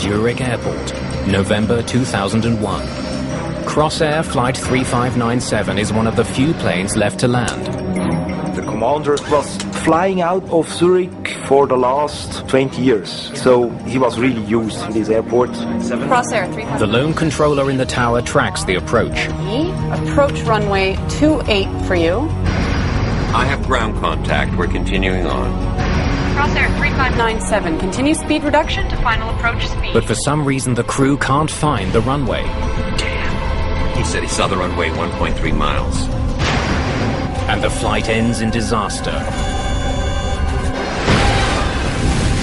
Zurich Airport, November 2001. Crossair Flight 3597 is one of the few planes left to land. The commander was flying out of Zurich for the last 20 years, so he was really used to this airport. Crossair 3597. The lone controller in the tower tracks the approach. Approach runway 28 for you. I have ground contact. We're continuing on. Crossair 3597. Continue speed reduction to final approach speed. But for some reason the crew can't find the runway. Damn. He said he saw the runway 1.3 miles. And the flight ends in disaster.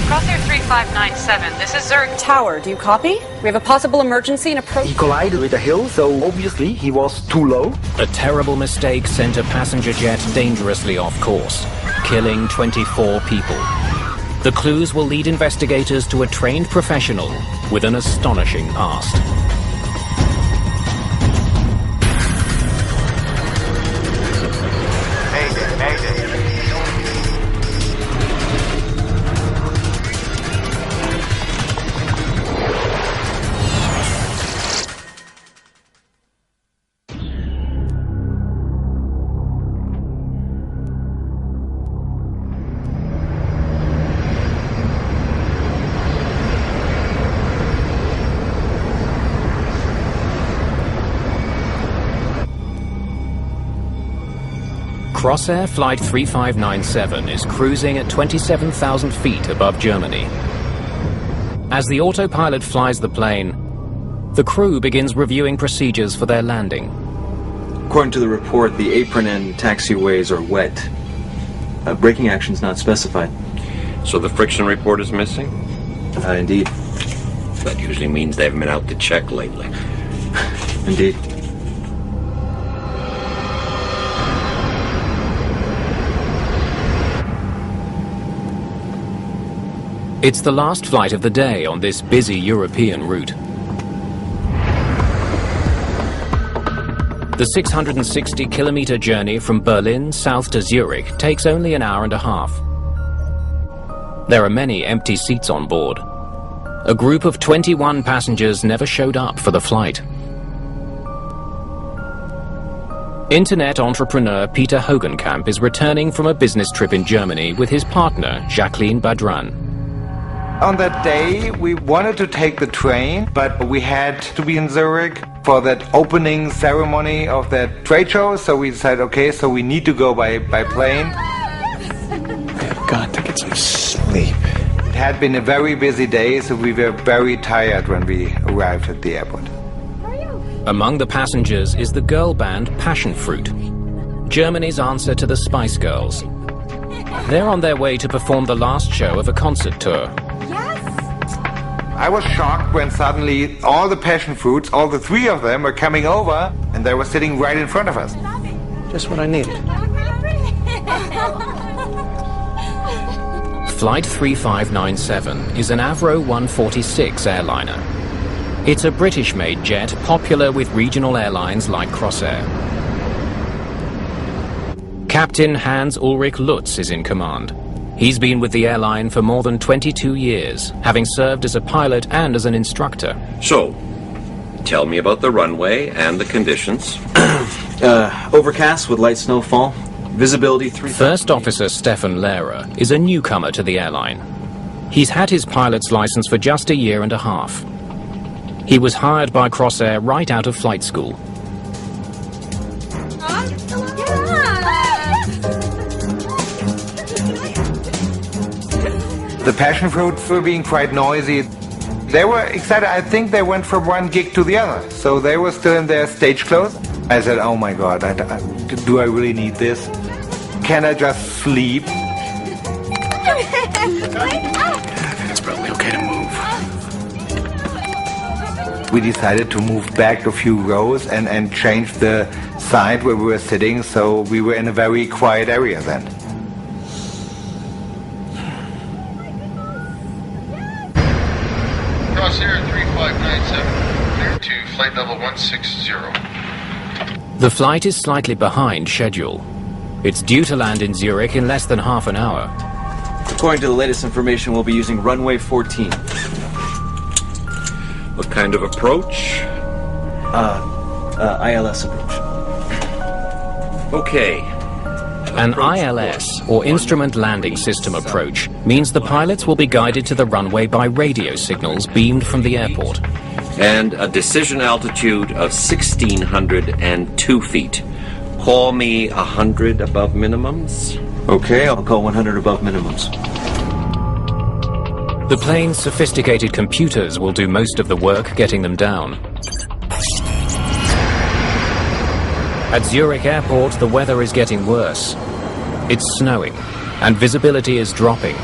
Crossair 3597. This is Zurich Tower. Do you copy? We have a possible emergency and approach. He collided with a hill, so obviously he was too low. A terrible mistake sent a passenger jet dangerously off course, killing 24 people. The clues will lead investigators to a trained professional with an astonishing past. Crossair Flight 3597 is cruising at 27,000 feet above Germany. As the autopilot flies the plane, the crew begins reviewing procedures for their landing. According to the report, the apron and taxiways are wet. Braking action's not specified. So the friction report is missing? Indeed. That usually means they haven't been out to check lately. Indeed. It's the last flight of the day on this busy European route. The 660-kilometer journey from Berlin south to Zurich takes only an hour and a half. There are many empty seats on board. A group of 21 passengers never showed up for the flight. Internet entrepreneur Peter Hogenkamp is returning from a business trip in Germany with his partner, Jacqueline Badran. On that day, we wanted to take the train, but we had to be in Zurich for that opening ceremony of that trade show, so we decided, okay, so we need to go by plane. I've got to get some sleep. It had been a very busy day, so we were very tired when we arrived at the airport. Among the passengers is the girl band Passion Fruit, Germany's answer to the Spice Girls. They're on their way to perform the last show of a concert tour. I was shocked when suddenly all the passion fruits, all the three of them, were coming over and they were sitting right in front of us. Just what I needed. Flight 3597 is an Avro 146 airliner. It's a British-made jet popular with regional airlines like Crossair. Captain Hans-Ulrich Lutz is in command. He's been with the airline for more than 22 years, having served as a pilot and as an instructor. So, tell me about the runway and the conditions. Overcast with light snowfall. Visibility 3. First Officer Stefan Lehrer is a newcomer to the airline. He's had his pilot's license for just a year and a half. He was hired by Crossair right out of flight school. The passion fruits were being quite noisy. They were excited. I think they went from one gig to the other. So they were still in their stage clothes. I said, oh my God, do I really need this? Can I just sleep? It's probably okay to move. We decided to move back a few rows and change the side where we were sitting, so we were in a very quiet area then. Crossair 3597, clear to flight level 160. The flight is slightly behind schedule. It's due to land in Zurich in less than half an hour. According to the latest information, we'll be using runway 14. What kind of approach? ILS approach. Okay. An ILS, or Instrument Landing System approach, means the pilots will be guided to the runway by radio signals beamed from the airport. And a decision altitude of 1,602 feet. Call me 100 above minimums. Okay, I'll call 100 above minimums. The plane's sophisticated computers will do most of the work getting them down. At Zurich Airport, the weather is getting worse. It's snowing, and visibility is dropping.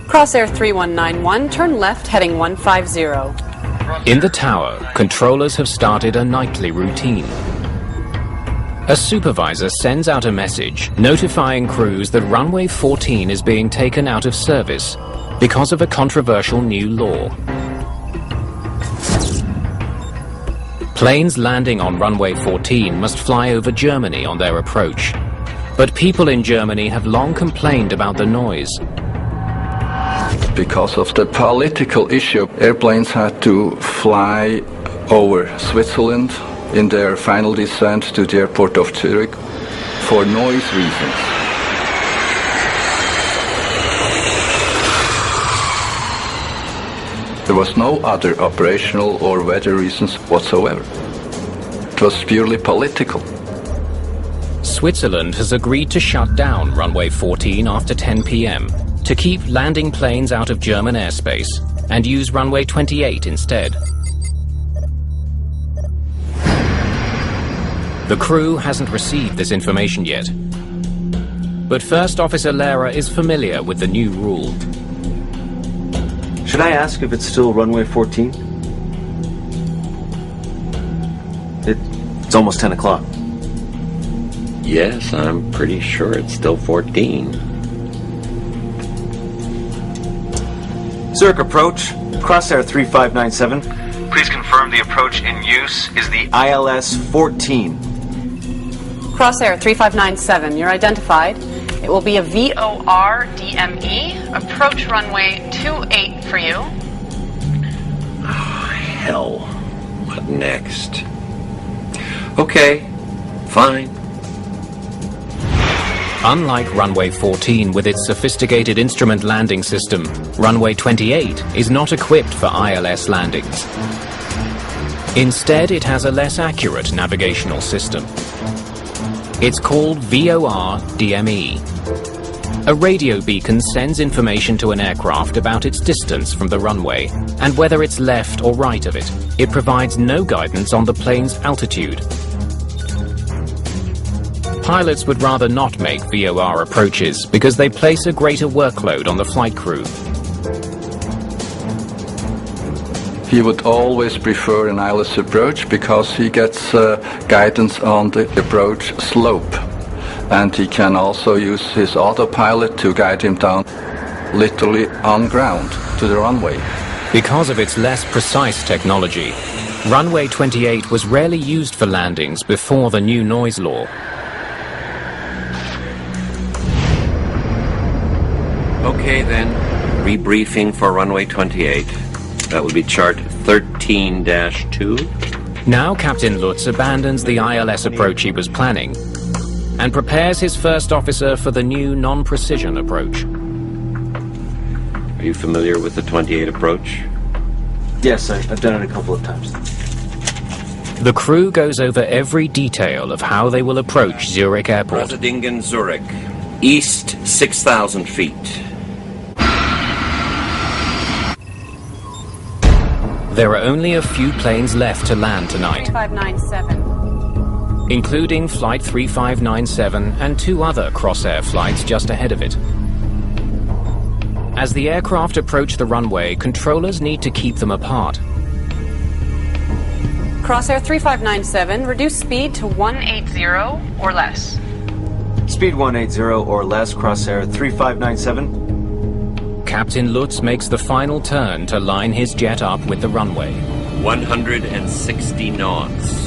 Crossair 3191, turn left, heading 150. In the tower, controllers have started a nightly routine. A supervisor sends out a message notifying crews that runway 14 is being taken out of service because of a controversial new law. Planes landing on runway 14 must fly over Germany on their approach. But people in Germany have long complained about the noise. Because of the political issue, airplanes had to fly over Switzerland in their final descent to the airport of Zurich for noise reasons. There was no other operational or weather reasons whatsoever. It was purely political. Switzerland has agreed to shut down runway 14 after 10 p.m. to keep landing planes out of German airspace and use runway 28 instead. The crew hasn't received this information yet. But First Officer Lehrer is familiar with the new rule. Should I ask if it's still runway 14? It's almost 10 o'clock. Yes, I'm pretty sure it's still 14. Zurich approach, Crossair 3597. Please confirm the approach in use is the ILS 14. Crossair 3597, you're identified. It will be a VOR DME. Approach runway 28 for you. Oh, hell. What next? Okay, fine. Unlike runway 14 with its sophisticated instrument landing system, runway 28 is not equipped for ILS landings. Instead, it has a less accurate navigational system. It's called VOR DME. A radio beacon sends information to an aircraft about its distance from the runway and whether it's left or right of it. It provides no guidance on the plane's altitude. Pilots would rather not make VOR approaches because they place a greater workload on the flight crew. He would always prefer an ILS approach because he gets guidance on the approach slope. And he can also use his autopilot to guide him down literally on ground to the runway. Because of its less precise technology, runway 28 was rarely used for landings before the new noise law. Okay then, rebriefing for runway 28. That would be chart 13-2. Now Captain Lutz abandons the ILS approach he was planning and prepares his first officer for the new non-precision approach. Are you familiar with the 28 approach? Yes, I've done it a couple of times. The crew goes over every detail of how they will approach Zurich Airport. Rotterdingen, Zurich. East 6,000 feet. There are only a few planes left to land tonight, 3597. including Flight 3597 and 2 other Crossair flights just ahead of it. As the aircraft approach the runway, controllers need to keep them apart. Crossair 3597, reduce speed to 180 or less. Speed 180 or less, Crossair 3597. Captain Lutz makes the final turn to line his jet up with the runway. 160 knots.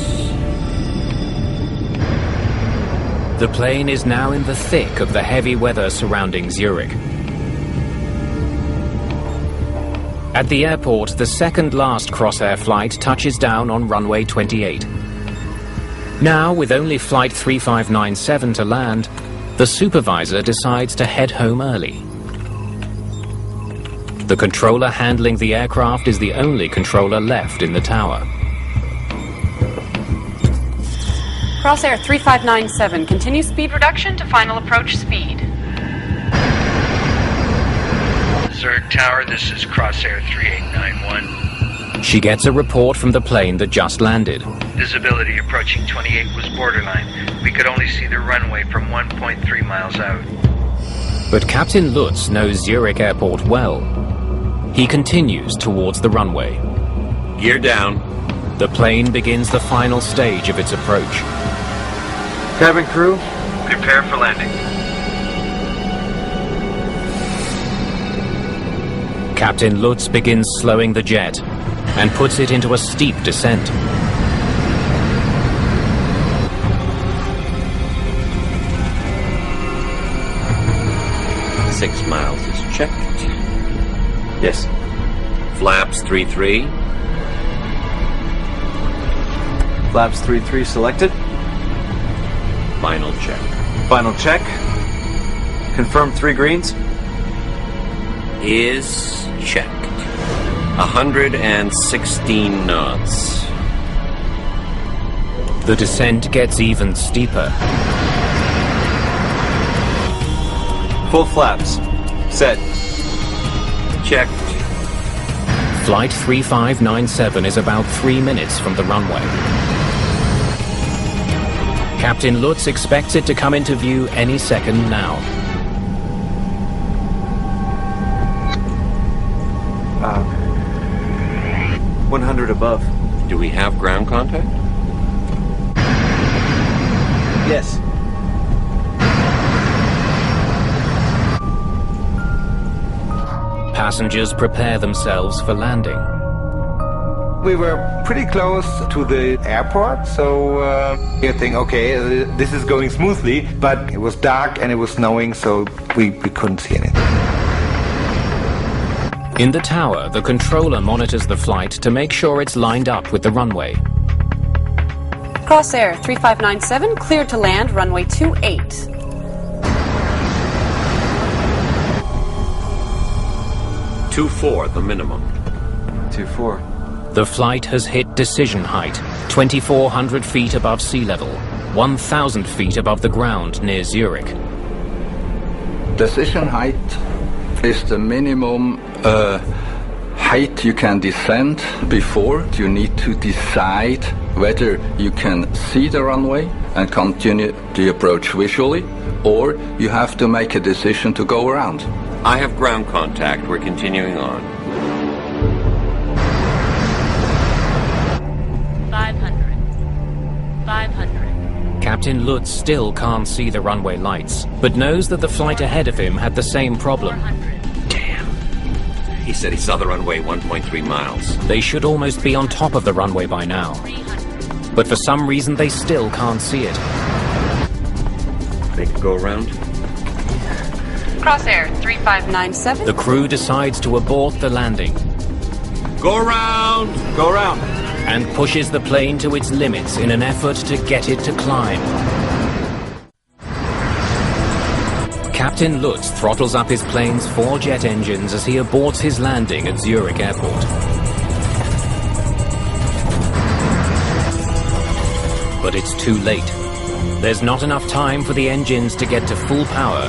The plane is now in the thick of the heavy weather surrounding Zurich. At the airport, the second-last Crossair flight touches down on runway 28. Now, with only flight 3597 to land, the supervisor decides to head home early. The controller handling the aircraft is the only controller left in the tower. Crossair 3597, continue speed reduction to final approach speed. Zurich Tower, this is Crossair 3891. She gets a report from the plane that just landed. Visibility approaching 28 was borderline. We could only see the runway from 1.3 miles out. But Captain Lutz knows Zurich Airport well. He continues towards the runway. Gear down. The plane begins the final stage of its approach. Cabin crew, Prepare for landing. Captain Lutz begins slowing the jet and puts it into a steep descent. Six miles is checked. yes. Flaps 3-3. Flaps 3-3 selected. Final check. Final check. Confirm 3 greens. Is checked. 116 knots. The descent gets even steeper. Full flaps. Set. Checked. Flight 3597 is about 3 minutes from the runway. Captain Lutz expects it to come into view any second now. 100 above. Do we have ground contact? Yes. Passengers prepare themselves for landing. We were pretty close to the airport, so you think, okay, this is going smoothly, but it was dark and it was snowing, so we couldn't see anything. In the tower, the controller monitors the flight to make sure it's lined up with the runway. Crossair 3597, cleared to land, runway 28. .24, the minimum. 2-4. The flight has hit decision height, 2,400 feet above sea level, 1,000 feet above the ground near Zurich. Decision height is the minimum height you can descend before you need to decide whether you can see the runway and continue the approach visually, or you have to make a decision to go around. I have ground contact. We're continuing on. 500. Captain Lutz still can't see the runway lights, but knows that the flight ahead of him had the same problem. Damn. He said he saw the runway 1.3 miles. They should almost be on top of the runway by now. But for some reason they still can't see it. They could go around. Crossair 3597. The crew decides to abort the landing Go around! Go around. and pushes the plane to its limits in an effort to get it to climb. Captain Lutz throttles up his plane's 4 jet engines as he aborts his landing at Zurich Airport. But it's too late. There's not enough time for the engines to get to full power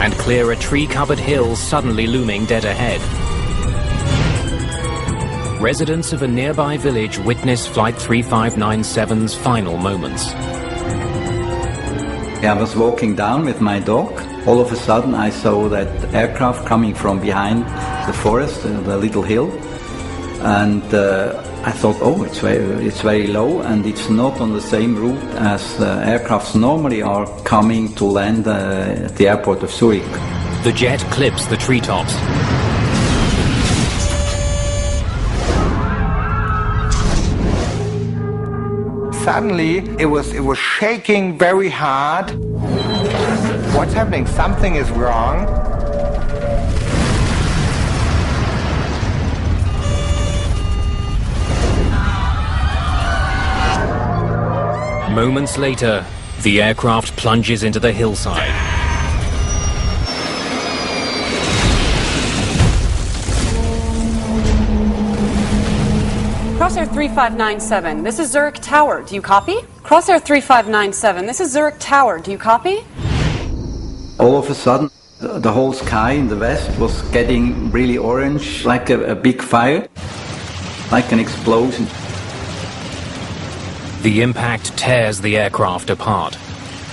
and clear a tree-covered hill suddenly looming dead ahead. Residents of a nearby village witness Flight 3597's final moments. I was walking down with my dog. All of a sudden I saw that aircraft coming from behind the forest, the little hill. And I thought, oh, it's very low and it's not on the same route as aircrafts normally are coming to land at the airport of Zurich. The jet clips the treetops. Suddenly, it was shaking very hard. What's happening? Something is wrong. Moments later, the aircraft plunges into the hillside. Crossair 3597, this is Zurich Tower. Do you copy? Crossair 3597, this is Zurich Tower. Do you copy? All of a sudden, the whole sky in the west was getting really orange, like a big fire, like an explosion. The impact tears the aircraft apart.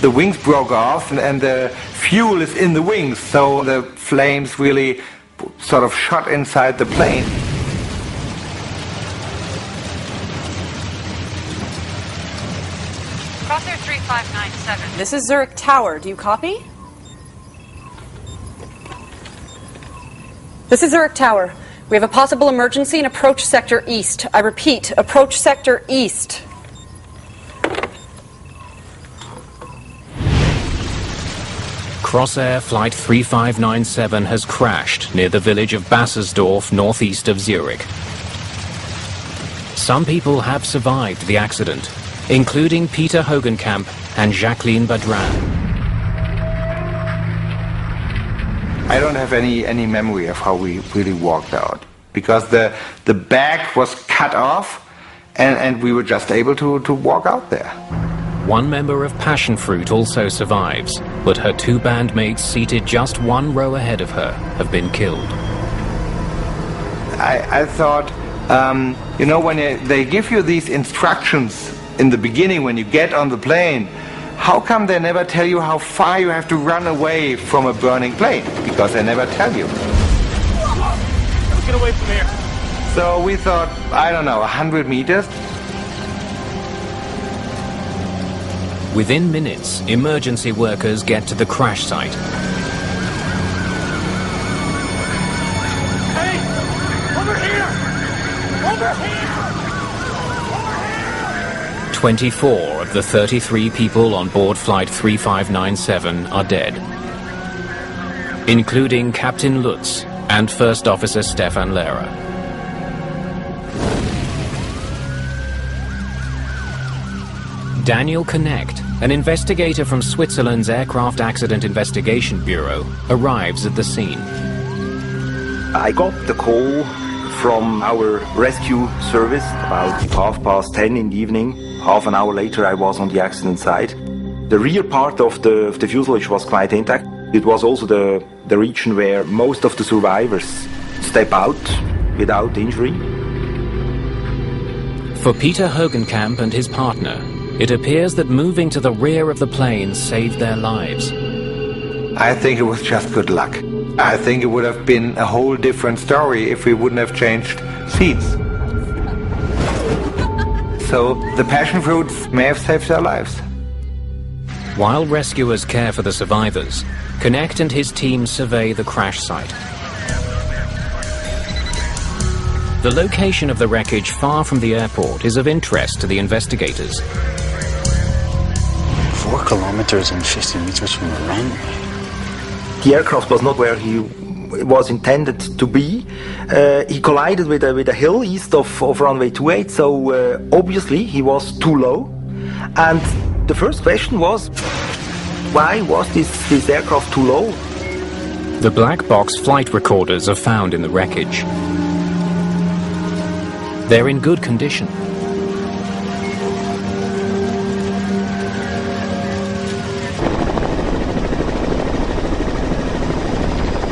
The wings broke off and the fuel is in the wings, so the flames really sort of shot inside the plane. Crossair 3597, this is Zurich Tower. Do you copy? This is Zurich Tower. We have a possible emergency in approach sector east. I repeat, approach sector east. Crossair Flight 3597 has crashed near the village of Bassersdorf, northeast of Zurich. Some people have survived the accident, including Peter Hogenkamp and Jacqueline Badran. I don't have any memory of how we really walked out, because the back was cut off and we were just able to walk out there. One member of Passion Fruit also survives, but her two bandmates seated just one row ahead of her have been killed. I thought, you know, when they give you these instructions in the beginning when you get on the plane, how come they never tell you how far you have to run away from a burning plane? Because they never tell you. Let's get away from here. So we thought, I don't know, 100 meters. Within minutes, emergency workers get to the crash site. Hey! Over here! Over here! 24 of the 33 people on board Flight 3597 are dead, including Captain Lutz and First Officer Stefan Lehrer. Daniel Connect, an investigator from Switzerland's Aircraft Accident Investigation Bureau, arrives at the scene. I got the call from our rescue service about 10:30 in the evening. Half an hour later I was on the accident site. The rear part of the fuselage was quite intact. It was also the region where most of the survivors step out without injury. For Peter Hogenkamp and his partner, it appears that moving to the rear of the plane saved their lives. I think it was just good luck. I think it would have been a whole different story if we wouldn't have changed seats. So the passion fruits may have saved their lives. While rescuers care for the survivors, Connect and his team survey the crash site. The location of the wreckage far from the airport is of interest to the investigators. 4 kilometers and 50 meters from the runway. The aircraft was not where he was intended to be. He collided with a hill east of runway 28, so obviously he was too low. And the first question was, why was this aircraft too low? The black box flight recorders are found in the wreckage. They're in good condition.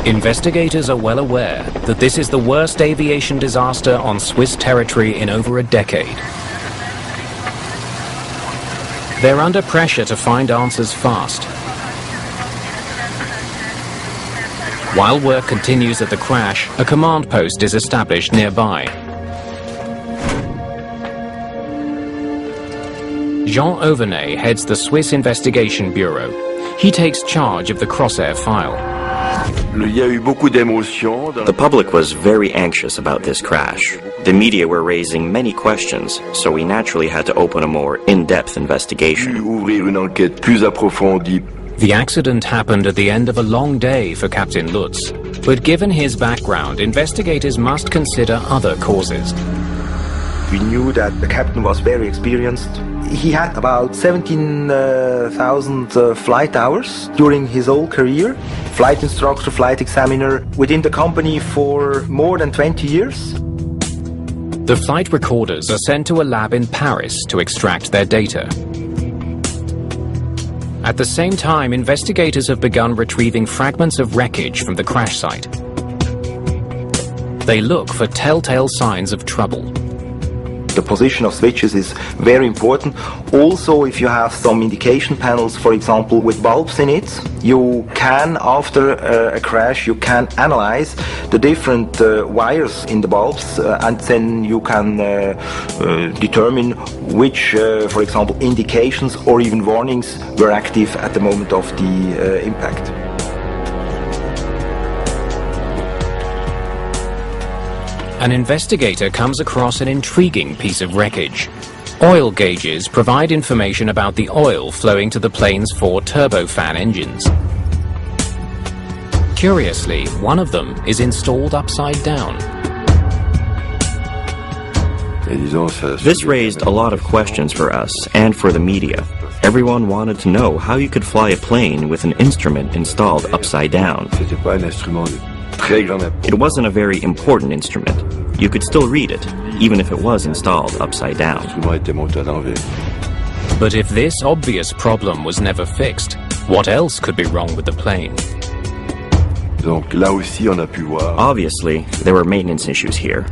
Investigators are well aware that this is the worst aviation disaster on Swiss territory in over a decade. They're under pressure to find answers fast. While work continues at the crash, a command post is established nearby. Jean Auvernet heads the Swiss Investigation Bureau. He takes charge of the Crossair file. The public was very anxious about this crash. The media were raising many questions, so we naturally had to open a more in-depth investigation. The accident happened at the end of a long day for Captain Lutz, but given his background, investigators must consider other causes. We knew that the captain was very experienced. He had about 17,000 flight hours during his whole career. Flight instructor, flight examiner, within the company for more than 20 years. The flight recorders are sent to a lab in Paris to extract their data. At the same time, investigators have begun retrieving fragments of wreckage from the crash site. They look for telltale signs of trouble. The position of switches is very important. Also, if you have some indication panels, for example, with bulbs in it, you can, after a crash, you can analyze the different wires in the bulbs, and then you can determine which, for example, indications or even warnings were active at the moment of the impact. An investigator comes across an intriguing piece of wreckage. Oil gauges provide information about the oil flowing to the plane's 4 turbofan engines. Curiously, one of them is installed upside down. This raised a lot of questions for us and for the media. Everyone wanted to know how you could fly a plane with an instrument installed upside down. It wasn't a very important instrument. You could still read it, even if it was installed upside down. But if this obvious problem was never fixed, what else could be wrong with the plane? Obviously, there were maintenance issues here.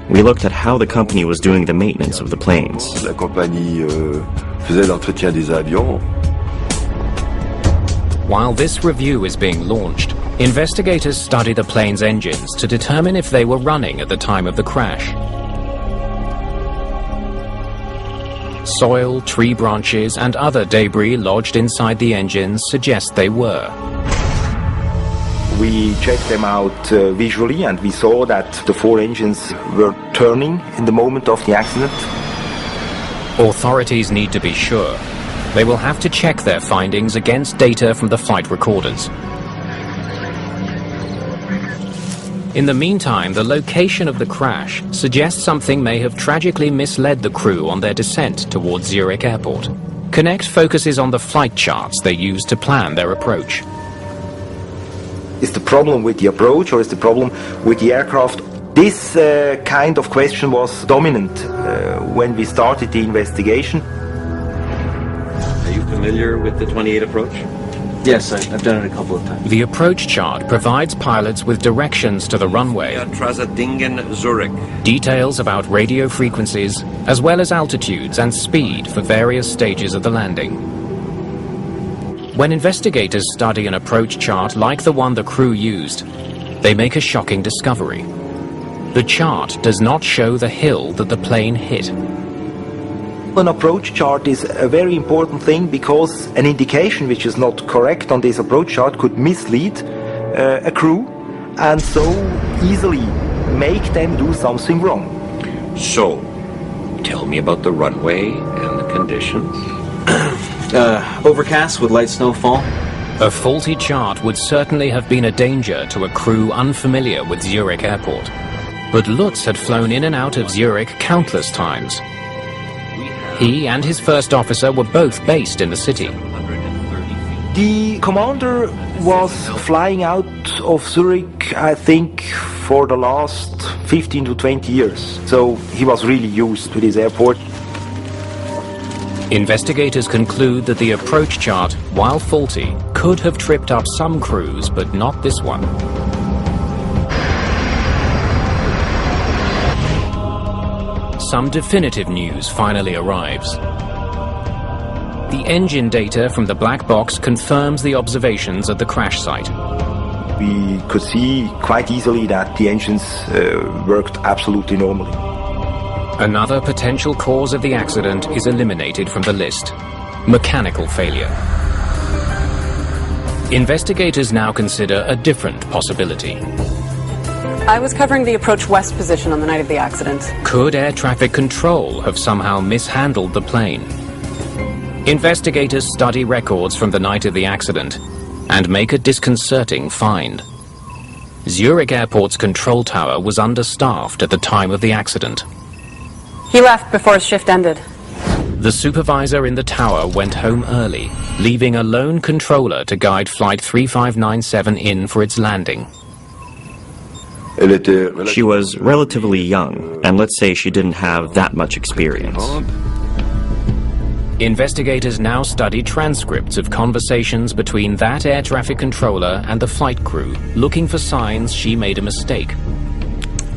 We looked at how the company was doing the maintenance of the planes. While this review is being launched, investigators study the plane's engines to determine if they were running at the time of the crash. Soil, tree branches, and other debris lodged inside the engines suggest they were. We checked them out visually, and we saw that the 4 engines were turning in the moment of the accident. Authorities need to be sure. They will have to check their findings against data from the flight recorders. In the meantime, the location of the crash suggests something may have tragically misled the crew on their descent towards Zurich Airport. Connect focuses on the flight charts they used to plan their approach. Is the problem with the approach, or is the problem with the aircraft? This kind of question was dominant when we started the investigation. Are you familiar with the 28 approach? Yes, I've done it a couple of times. The approach chart provides pilots with directions to the runway, Trasadingen, Zurich. details about radio frequencies, as well as altitudes and speed for various stages of the landing. When investigators study an approach chart like the one the crew used, they make a shocking discovery. The chart does not show the hill that the plane hit. An approach chart is a very important thing, because an indication which is not correct on this approach chart could mislead a crew and so easily make them do something wrong. So, tell me about the runway and the conditions. Overcast with light snowfall. A faulty chart would certainly have been a danger to a crew unfamiliar with Zurich Airport. But Lutz had flown in and out of Zurich countless times. He and his first officer were both based in the city. The commander was flying out of Zurich, I think, for the last 15 to 20 years. So he was really used to this airport. Investigators conclude that the approach chart, while faulty, could have tripped up some crews, but not this one. Some definitive news finally arrives. The engine data from the black box confirms the observations at the crash site. We could see quite easily that the engines worked absolutely normally. Another potential cause of the accident is eliminated from the list: mechanical failure. Investigators now consider a different possibility. I was covering the approach west position on the night of the accident. Could air traffic control have somehow mishandled the plane? Investigators study records from the night of the accident and make a disconcerting find. Zurich Airport's control tower was understaffed at the time of the accident. He left before his shift ended. The supervisor in the tower went home early, leaving a lone controller to guide Flight 3597 in for its landing. She was relatively young, and let's say she didn't have that much experience. Investigators now study transcripts of conversations between that air traffic controller and the flight crew, looking for signs she made a mistake.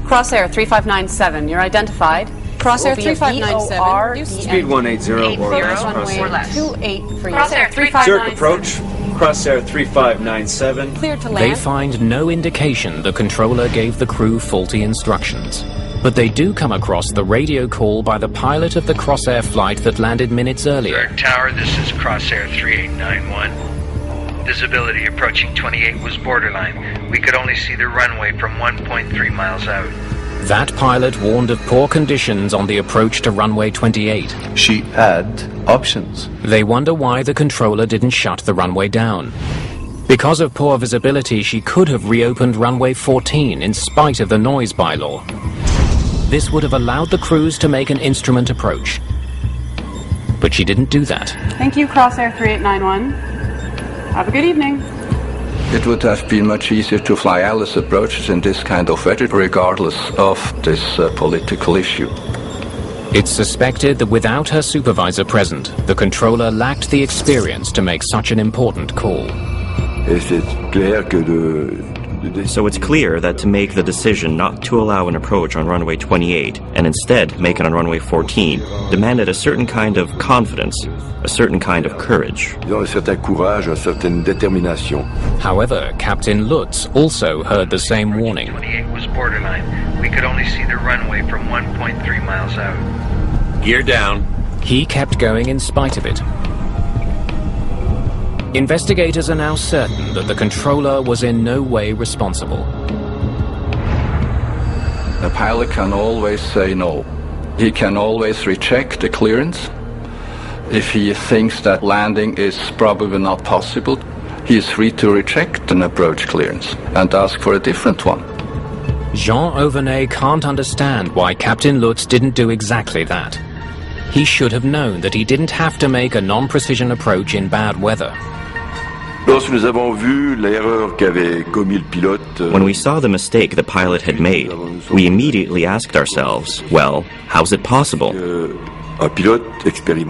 Crossair 3597, you're identified. Crossair 3597. Speed 180 or less. Crosshair 28 for you. Crossair 3597. Zurich approach. Crossair 3597. Cleared to land. They find no indication the controller gave the crew faulty instructions. But they do come across the radio call by the pilot of the Crossair flight that landed minutes earlier. Zurich Tower, this is Crossair 3891. Visibility approaching 28 was borderline. We could only see the runway from 1.3 miles out. That pilot warned of poor conditions on the approach to runway 28. She had options. They wonder why the controller didn't shut the runway down. Because of poor visibility, she could have reopened runway 14 in spite of the noise bylaw. This would have allowed the crews to make an instrument approach. But she didn't do that. Thank you, Crossair 3891. Have a good evening. It would have been much easier to fly Alice approaches in this kind of weather, regardless of this political issue. It's suspected that without her supervisor present, the controller lacked the experience to make such an important call. So it's clear that to make the decision not to allow an approach on runway 28 and instead make it on runway 14 demanded a certain kind of confidence, a certain kind of courage. However, Captain Lutz also heard the same warning. 28 was borderline. We could only see the runway from 1.3 miles out. Gear down. He kept going in spite of it. Investigators are now certain that the controller was in no way responsible. A pilot can always say no. He can always reject the clearance. If he thinks that landing is probably not possible, he is free to reject an approach clearance and ask for a different one. Jean Auvernet can't understand why Captain Lutz didn't do exactly that. He should have known that he didn't have to make a non-precision approach in bad weather. When we saw the mistake the pilot had made, we immediately asked ourselves, well, how's it possible?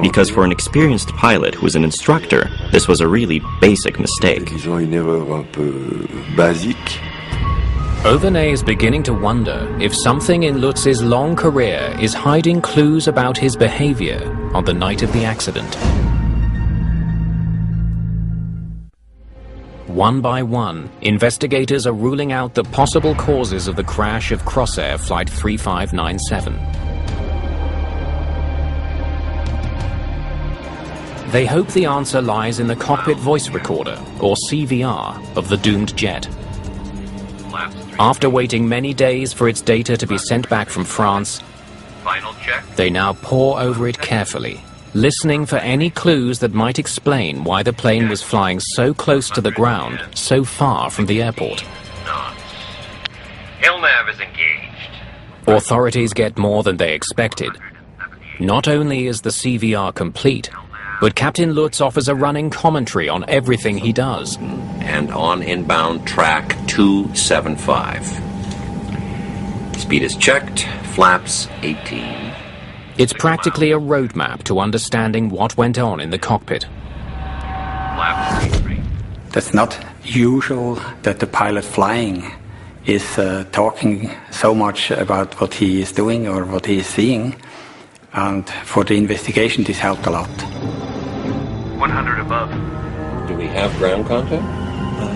Because for an experienced pilot who is an instructor, this was a really basic mistake. Auvernet is beginning to wonder if something in Lutz's long career is hiding clues about his behavior on the night of the accident. One by one, investigators are ruling out the possible causes of the crash of Crossair Flight 3597. They hope the answer lies in the cockpit voice recorder, or CVR, of the doomed jet. After waiting many days for its data to be sent back from France, they now pore over it carefully, listening for any clues that might explain why the plane was flying so close to the ground, so far from the airport. ILNAV is engaged. Authorities get more than they expected. Not only is the CVR complete, but Captain Lutz offers a running commentary on everything he does. And on inbound track 275. Speed is checked, flaps 18. It's practically a roadmap to understanding what went on in the cockpit. That's not usual that the pilot flying is talking so much about what he is doing or what he is seeing. And for the investigation, this helped a lot. 100 above. Do we have ground contact?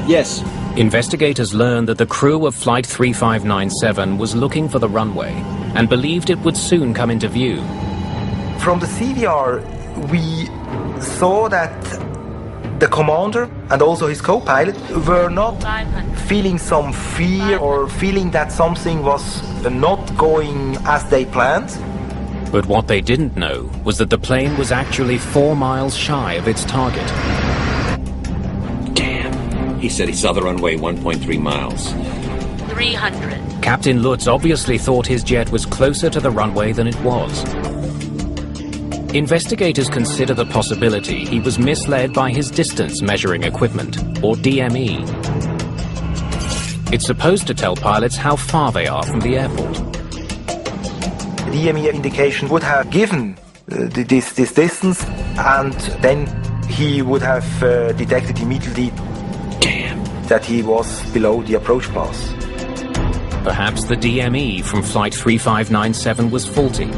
Yes. Investigators learned that the crew of Flight 3597 was looking for the runway and believed it would soon come into view. From the CVR, we saw that the commander and also his co-pilot were not feeling some fear or feeling that something was not going as they planned. But what they didn't know was that the plane was actually 4 miles shy of its target. Damn. He said he saw the runway 1.3 miles. 300. Captain Lutz obviously thought his jet was closer to the runway than it was. Investigators consider the possibility he was misled by his distance measuring equipment, or DME. It's supposed to tell pilots how far they are from the airport. The DME indication would have given this distance, and then he would have detected immediately that he was below the approach pass. Perhaps the DME from Flight 3597 was faulty.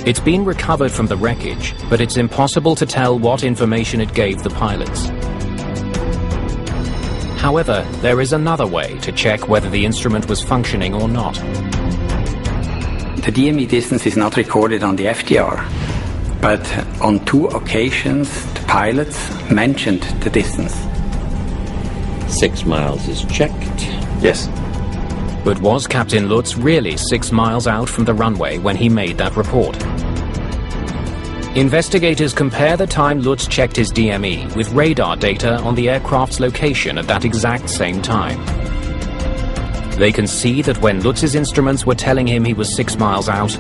It's been recovered from the wreckage, but it's impossible to tell what information it gave the pilots. However, there is another way to check whether the instrument was functioning or not. The DME distance is not recorded on the FDR, but on 2 occasions the pilots mentioned the distance. 6 miles is checked. Yes. But was Captain Lutz really 6 miles out from the runway when he made that report? Investigators compare the time Lutz checked his DME with radar data on the aircraft's location at that exact same time. They can see that when Lutz's instruments were telling him he was 6 miles out,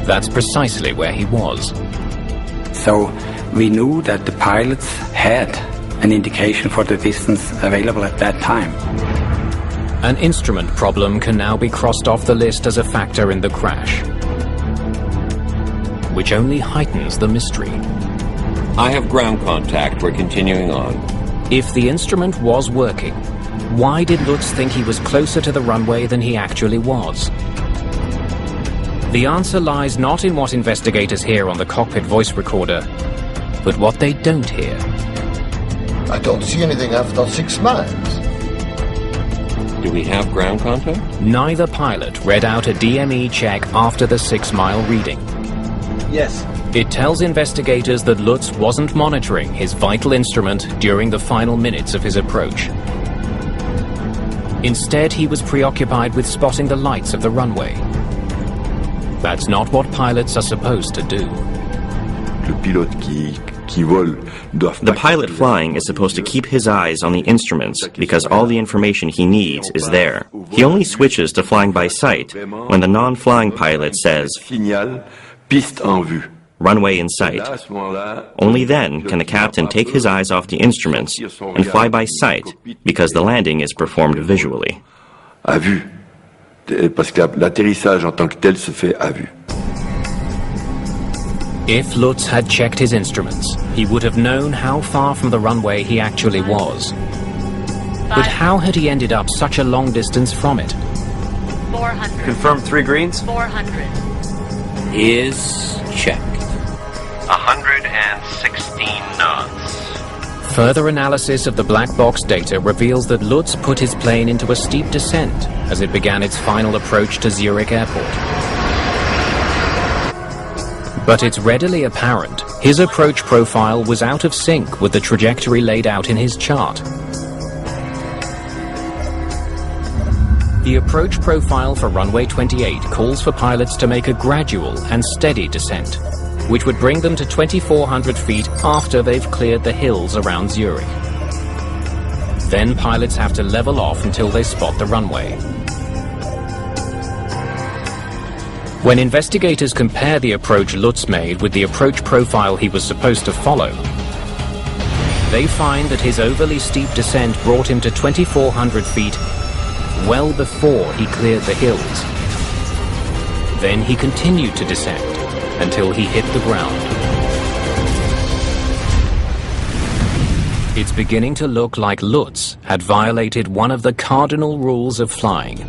that's precisely where he was. So we knew that the pilots had an indication for the distance available at that time. An instrument problem can now be crossed off the list as a factor in the crash, which only heightens the mystery. I have ground contact. We're continuing on. If the instrument was working, why did Lutz think he was closer to the runway than he actually was? The answer lies not in what investigators hear on the cockpit voice recorder, but what they don't hear. I don't see anything after 6 miles. Do we have ground contact? Neither pilot read out a DME check after the 6-mile reading. Yes. It tells investigators that Lutz wasn't monitoring his vital instrument during the final minutes of his approach. Instead, he was preoccupied with spotting the lights of the runway. That's not what pilots are supposed to do. The pilot flying is supposed to keep his eyes on the instruments because all the information he needs is there. He only switches to flying by sight when the non-flying pilot says, "Runway in sight." Only then can the captain take his eyes off the instruments and fly by sight because the landing is performed visually. À vue. Parce que l'atterrissage en tant que tel se fait à vue. If Lutz had checked his instruments, he would have known how far from the runway he actually was. But how had he ended up such a long distance from it? 400. Confirm 3 greens. 400. Is checked. 116 knots. Further analysis of the black box data reveals that Lutz put his plane into a steep descent as it began its final approach to Zurich Airport. But it's readily apparent his approach profile was out of sync with the trajectory laid out in his chart. The approach profile for runway 28 calls for pilots to make a gradual and steady descent, which would bring them to 2,400 feet after they've cleared the hills around Zurich. Then pilots have to level off until they spot the runway. When investigators compare the approach Lutz made with the approach profile he was supposed to follow, they find that his overly steep descent brought him to 2,400 feet well before he cleared the hills. Then he continued to descend until he hit the ground. It's beginning to look like Lutz had violated one of the cardinal rules of flying.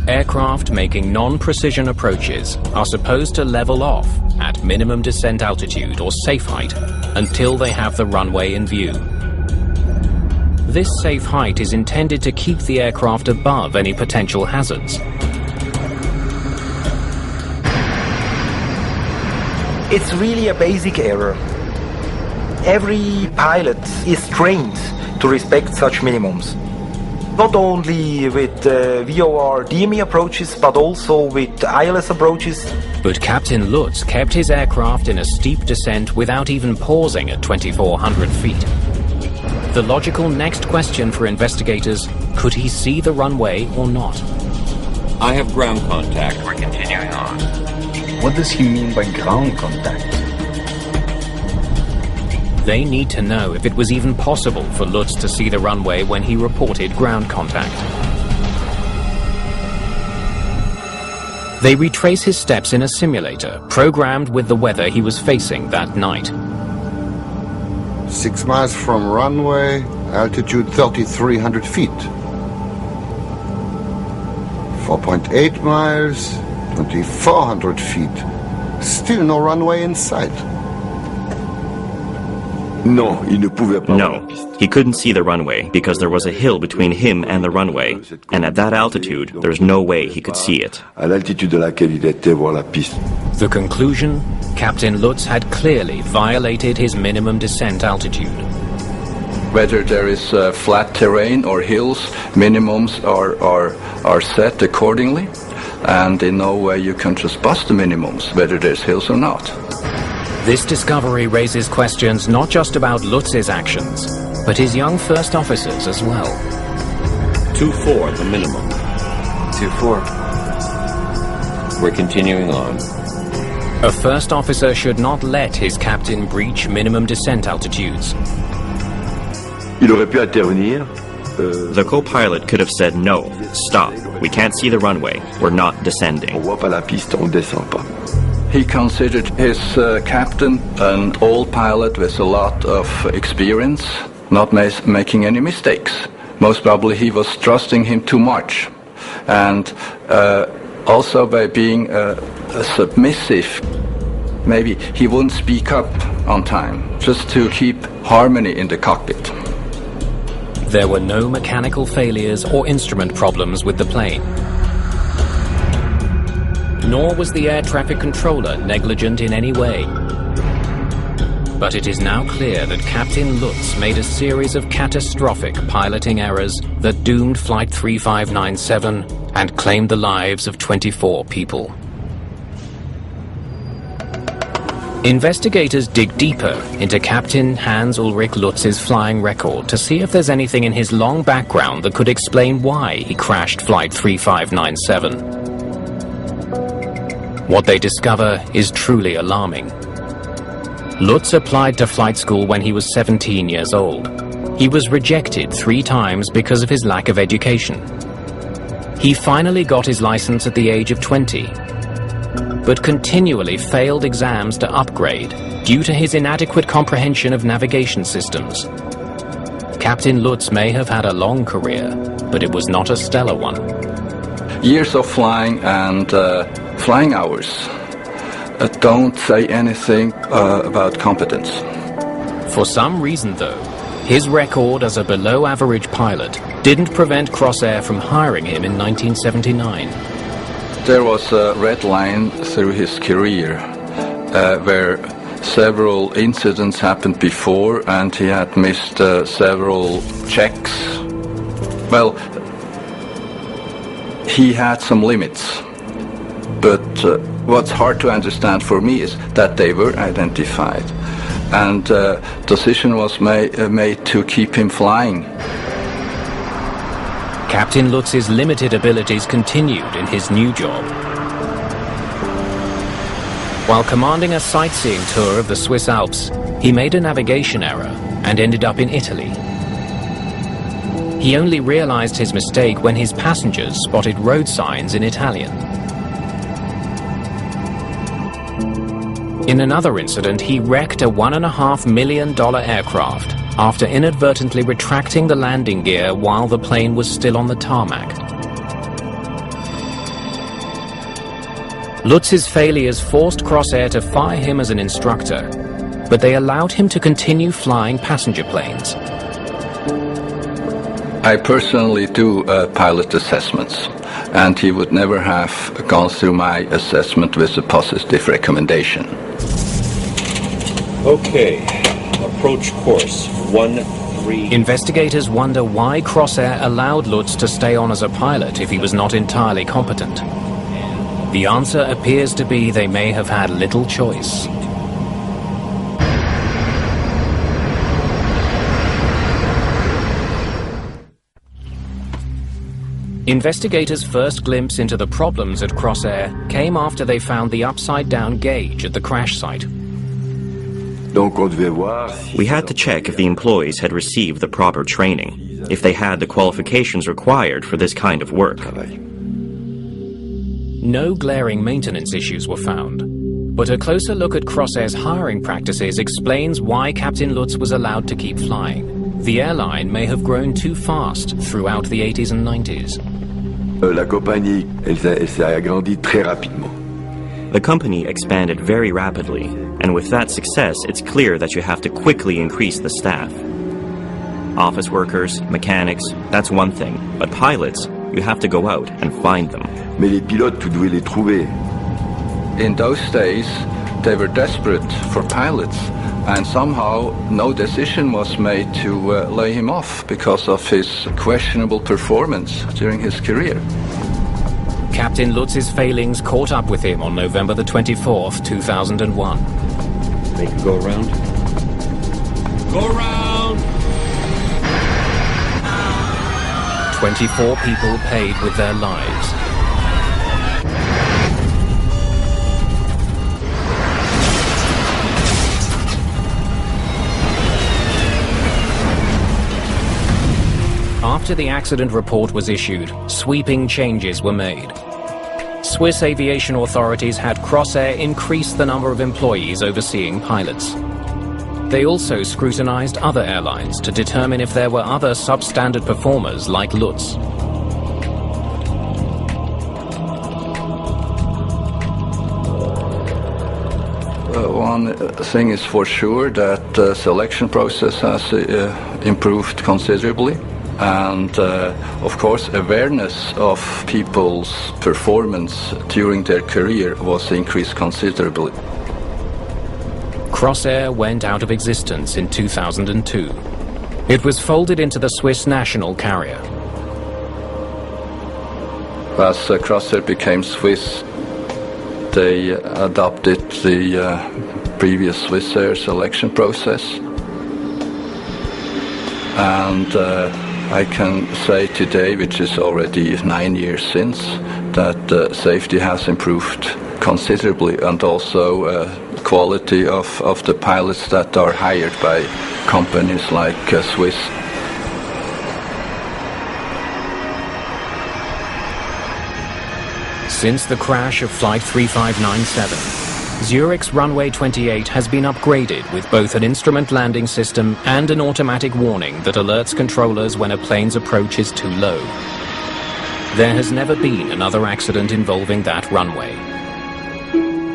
Aircraft making non-precision approaches are supposed to level off at minimum descent altitude or safe height until they have the runway in view. This safe height is intended to keep the aircraft above any potential hazards. It's really a basic error. Every pilot is trained to respect such minimums. Not only with VOR DME approaches, but also with ILS approaches. But Captain Lutz kept his aircraft in a steep descent without even pausing at 2,400 feet. the logical next question for investigators, could he see the runway or not? I have ground contact. We're continuing on. What does he mean by ground contact? They need to know if it was even possible for Lutz to see the runway when he reported ground contact. They retrace his steps in a simulator, programmed with the weather he was facing that night. 6 miles from runway, altitude 3,300 feet. 4.8 miles, 2,400 feet. Still no runway in sight. Non, il ne pouvait pas. No, he couldn't see the runway because there was a hill between him and the runway, and at that altitude, there's no way he could see it. À l'altitude de laquelle il était voir la piste. The conclusion? Captain Lutz had clearly violated his minimum descent altitude. Whether there is flat terrain or hills, minimums are set accordingly, and in no way you can just bust the minimums, whether there's hills or not. This discovery raises questions not just about Lutz's actions, but his young first officers as well. 2-4, the minimum. 2-4. We're continuing on. A first officer should not let his captain breach minimum descent altitudes. Il aurait pu intervenir. The co-pilot could have said, no, stop, we can't see the runway, we're not descending. On voit pas la piste, on descend pas. He considered his captain an old pilot with a lot of experience, not making any mistakes. Most probably he was trusting him too much. And also by being submissive, maybe he wouldn't speak up on time, just to keep harmony in the cockpit. There were no mechanical failures or instrument problems with the plane. Nor was the air traffic controller negligent in any way. But it is now clear that Captain Lutz made a series of catastrophic piloting errors that doomed Flight 3597 and claimed the lives of 24 people. Investigators dig deeper into Captain Hans-Ulrich Lutz's flying record to see if there's anything in his long background that could explain why he crashed Flight 3597. What they discover is truly alarming. Lutz applied to flight school when he was 17 years old. He was rejected 3 times because of his lack of education. He finally got his license at the age of 20, but continually failed exams to upgrade due to his inadequate comprehension of navigation systems. Captain Lutz may have had a long career, but it was not a stellar one. Years of flying and flying hours don't say anything about competence. For some reason, though, his record as a below-average pilot didn't prevent Crossair from hiring him in 1979. There was a red line through his career where several incidents happened before and he had missed several checks. Well, he had some limits, but what's hard to understand for me is that they were identified and decision was made to keep him flying. Captain Lutz's limited abilities continued in his new job. While commanding a sightseeing tour of the Swiss Alps, he made a navigation error and ended up in Italy. He only realized his mistake when his passengers spotted road signs in Italian. In another incident, he wrecked a $1.5 million aircraft after inadvertently retracting the landing gear while the plane was still on the tarmac. Lutz's failures forced Crossair to fire him as an instructor, but they allowed him to continue flying passenger planes. I personally do pilot assessments, and he would never have gone through my assessment with a positive recommendation. Okay, approach course 13. Investigators wonder why Crossair allowed Lutz to stay on as a pilot if he was not entirely competent. The answer appears to be they may have had little choice. Investigators' first glimpse into the problems at Crossair came after they found the upside-down gauge at the crash site. We had to check if the employees had received the proper training, if they had the qualifications required for this kind of work. No glaring maintenance issues were found, but a closer look at Crossair's hiring practices explains why Captain Lutz was allowed to keep flying. The airline may have grown too fast throughout the 80s and 90s. La compagnie, elle s'est agrandie très rapidement. The company expanded very rapidly, and with that success, it's clear that you have to quickly increase the staff. Office workers, mechanics, that's one thing, but pilots, you have to go out and find them. Mais les pilotes, tu dois les trouver. In those days, they were desperate for pilots, and somehow no decision was made to lay him off because of his questionable performance during his career. Captain Lutz's failings caught up with him on November the 24th, 2001. Make him go around. Go around! 24 people paid with their lives. After the accident report was issued, sweeping changes were made. Swiss aviation authorities had Crossair increase the number of employees overseeing pilots. They also scrutinized other airlines to determine if there were other substandard performers like Lutz. One thing is for sure that the selection process has improved considerably. And of course, awareness of people's performance during their career was increased considerably. Crossair went out of existence in 2002. It was folded into the Swiss national carrier. As Crossair became Swiss, they adopted the previous Swissair selection process. And I can say today, which is already 9 years since, that safety has improved considerably, and also quality of the pilots that are hired by companies like Swiss. Since the crash of Flight 3597, Zurich's runway 28 has been upgraded with both an instrument landing system and an automatic warning that alerts controllers when a plane's approach is too low. There has never been another accident involving that runway.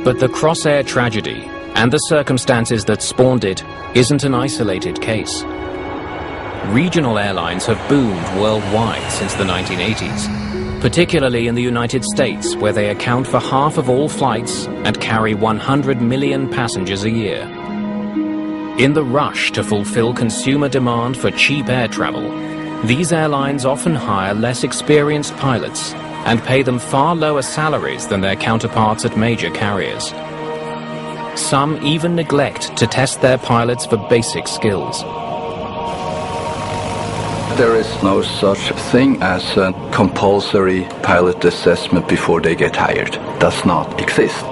But the Crossair tragedy and the circumstances that spawned it isn't an isolated case. Regional airlines have boomed worldwide since the 1980s. Particularly in the United States, where they account for half of all flights and carry 100 million passengers a year. In the rush to fulfill consumer demand for cheap air travel, these airlines often hire less experienced pilots and pay them far lower salaries than their counterparts at major carriers. Some even neglect to test their pilots for basic skills. There is no such thing as a compulsory pilot assessment before they get hired. Does not exist.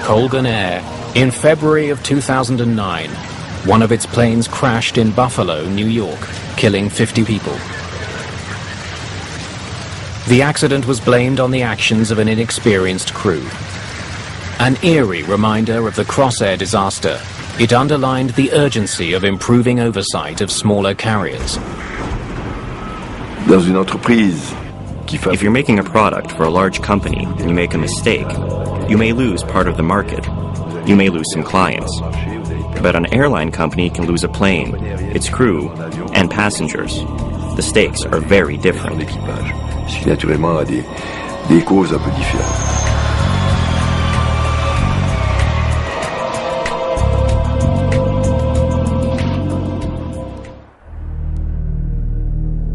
Colgan Air. In February of 2009, one of its planes crashed in Buffalo, New York, killing 50 people. The accident was blamed on the actions of an inexperienced crew. An eerie reminder of the Crossair disaster. It underlined the urgency of improving oversight of smaller carriers. If you're making a product for a large company and you make a mistake, you may lose part of the market. You may lose some clients. But an airline company can lose a plane, its crew, and passengers. The stakes are very different.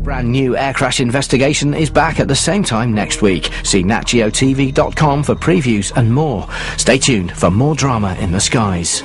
Brand new air crash investigation is back at the same time next week. See natgeotv.com for previews and more. Stay tuned for more drama in the skies.